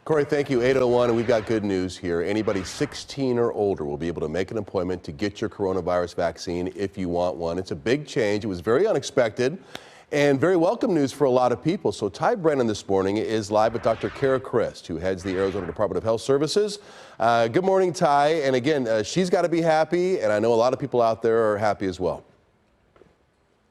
Corey, thank you. 8:01, and we've got good news here. Anybody 16 or older will be able to make an appointment to get your coronavirus vaccine if you want one. It's a big change. It was very unexpected and very welcome news for a lot of people. So Ty Brennan this morning is live with Dr. Cara Christ, who heads the Arizona Department of Health Services. Good morning, Ty. And again, she's got to be happy, and I know a lot of people out there are happy as well.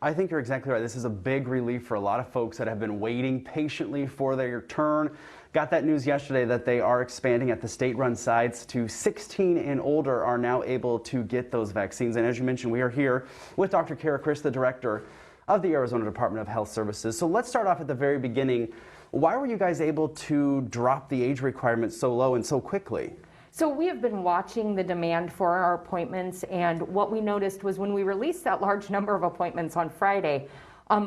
I think you're exactly right. This is a big relief for a lot of folks that have been waiting patiently for their turn. Got that news yesterday that they are expanding at the state-run sites to 16 and older are now able to get those vaccines. And as you mentioned, we are here with Dr. Cara Christ, the Director of the Arizona Department of Health Services. So let's start off at the very beginning. Why were you guys able to drop the age requirement so low and so quickly? So we have been watching the demand for our appointments, and what we noticed was when we released that large number of appointments on Friday,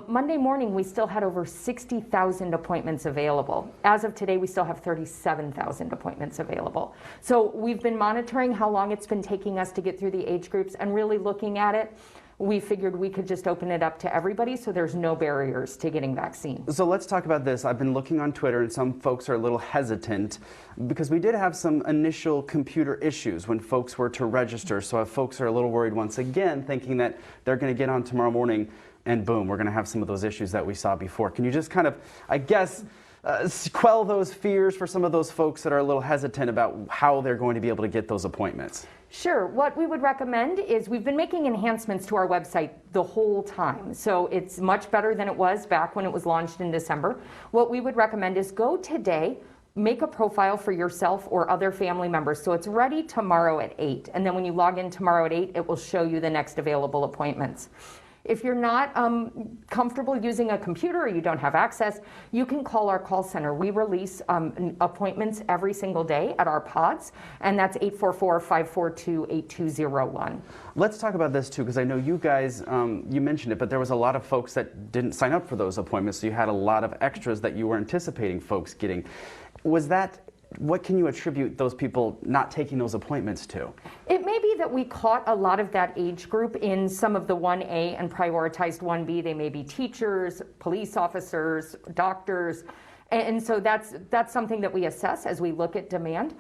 Monday morning we still had over 60,000 appointments available. As of today, we still have 37,000 appointments available. So we've been monitoring how long it's been taking us to get through the age groups and really looking at it. We figured we could just open it up to everybody so there's no barriers to getting vaccines. So let's talk about this. I've been looking on Twitter and some folks are a little hesitant because we did have some initial computer issues when folks were to register. So folks are a little worried once again, thinking that they're going to get on tomorrow morning and boom, we're going to have some of those issues that we saw before. Can you just kind of, I guess, quell those fears for some of those folks that are a little hesitant about how they're going to be able to get those appointments? Sure. What we would recommend is we've been making enhancements to our website the whole time. So it's much better than it was back when it was launched in December. What we would recommend is go today, make a profile for yourself or other family members. So it's ready tomorrow at 8. And then when you log in tomorrow at 8, it will show you the next available appointments. If you're not comfortable using a computer or you don't have access, you can call our call center. We release appointments every single day at our pods, and that's 844-542-8201. Let's talk about this too, because I know you guys, you mentioned it, but there was a lot of folks that didn't sign up for those appointments, so you had a lot of extras that you were anticipating folks getting. Was that, what can you attribute those people not taking those appointments to? It may be that we caught a lot of that age group in some of the 1A and prioritized 1B. They may be teachers, police officers, doctors. And so that's something that we assess as we look at demand.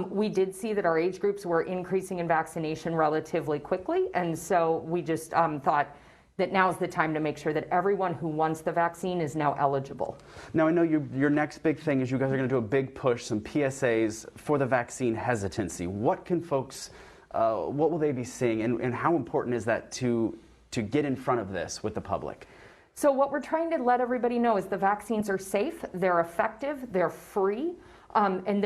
We did see that our age groups were increasing in vaccination relatively quickly. And so we just thought that now is the time to make sure that everyone who wants the vaccine is now eligible. Now, I know your next big thing is you guys are going to do a big push, some PSAs for the vaccine hesitancy. What can folks, what will they be seeing, and how important is that to get in front of this with the public? So what we're trying to let everybody know is the vaccines are safe, they're effective, they're free. And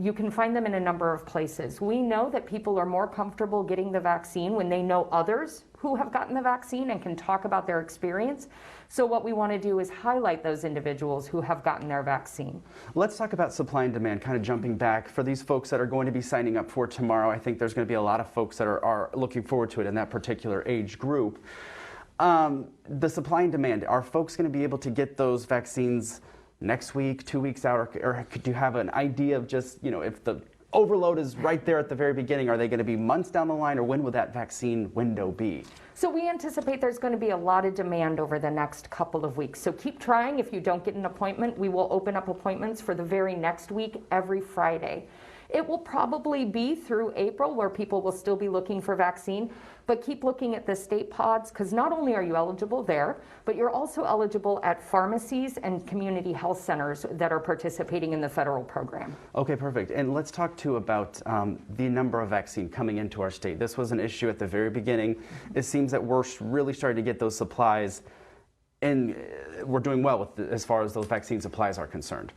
you can find them in a number of places. We know that people are more comfortable getting the vaccine when they know others who have gotten the vaccine and can talk about their experience. So what we want to do is highlight those individuals who have gotten their vaccine. Let's talk about supply and demand, kind of jumping back. For these folks that are going to be signing up for tomorrow, I think there's going to be a lot of folks that are looking forward to it in that particular age group. The supply and demand, are folks going to be able to get those vaccines next week, 2 weeks out, or could you have an idea of just, you know, if the overload is right there at the very beginning, are they going to be months down the line, or when will that vaccine window be? So we anticipate there's going to be a lot of demand over the next couple of weeks. So keep trying. If you don't get an appointment, we will open up appointments for the very next week every Friday. It will probably be through April where people will still be looking for vaccine, but keep looking at the state pods, because not only are you eligible there, but you're also eligible at pharmacies and community health centers that are participating in the federal program. Okay, perfect. And let's talk too about the number of vaccine coming into our state. This was an issue at the very beginning. It seems that we're really starting to get those supplies, and we're doing well with as far as those vaccine supplies are concerned.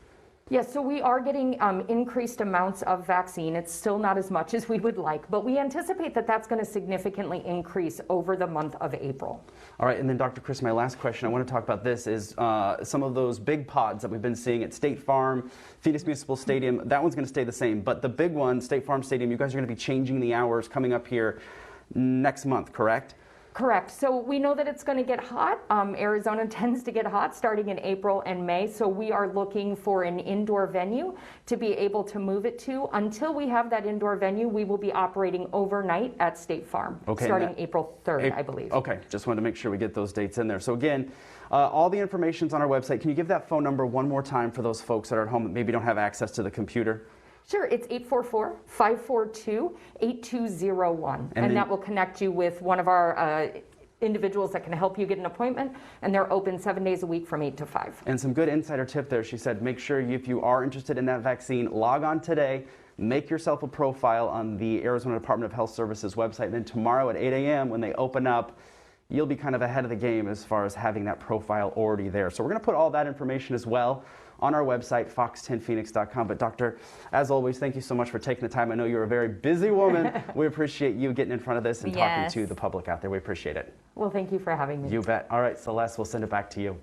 Yes, so we are getting increased amounts of vaccine. It's still not as much as we would like, but we anticipate that that's going to significantly increase over the month of April. All right, and then Dr. Chris, my last question, I want to talk about this is some of those big pods that we've been seeing at State Farm, Phoenix Municipal Stadium, that one's going to stay the same, but the big one, State Farm Stadium, you guys are going to be changing the hours coming up here next month, correct? Correct. So we know that it's going to get hot. Arizona tends to get hot starting in April and May. So we are looking for an indoor venue to be able to move it to. Until we have that indoor venue, we will be operating overnight at State Farm, starting April 3rd, I believe. Okay, just wanted to make sure we get those dates in there. So again, all the information's on our website. Can you give that phone number one more time for those folks that are at home that maybe don't have access to the computer? Sure, it's 844-542-8201, and that will connect you with one of our individuals that can help you get an appointment, and they're open 7 days a week from 8 to 5. And some good insider tip there. She said, make sure if you are interested in that vaccine, log on today, make yourself a profile on the Arizona Department of Health Services website, and then tomorrow at 8 a.m. when they open up, you'll be kind of ahead of the game as far as having that profile already there. So we're going to put all that information as well on our website, fox10phoenix.com. But Doctor, as always, thank you so much for taking the time. I know you're a very busy woman. We appreciate you getting in front of this and talking to the public out there. We appreciate it. Well, thank you for having me. You bet. All right, Celeste, we'll send it back to you.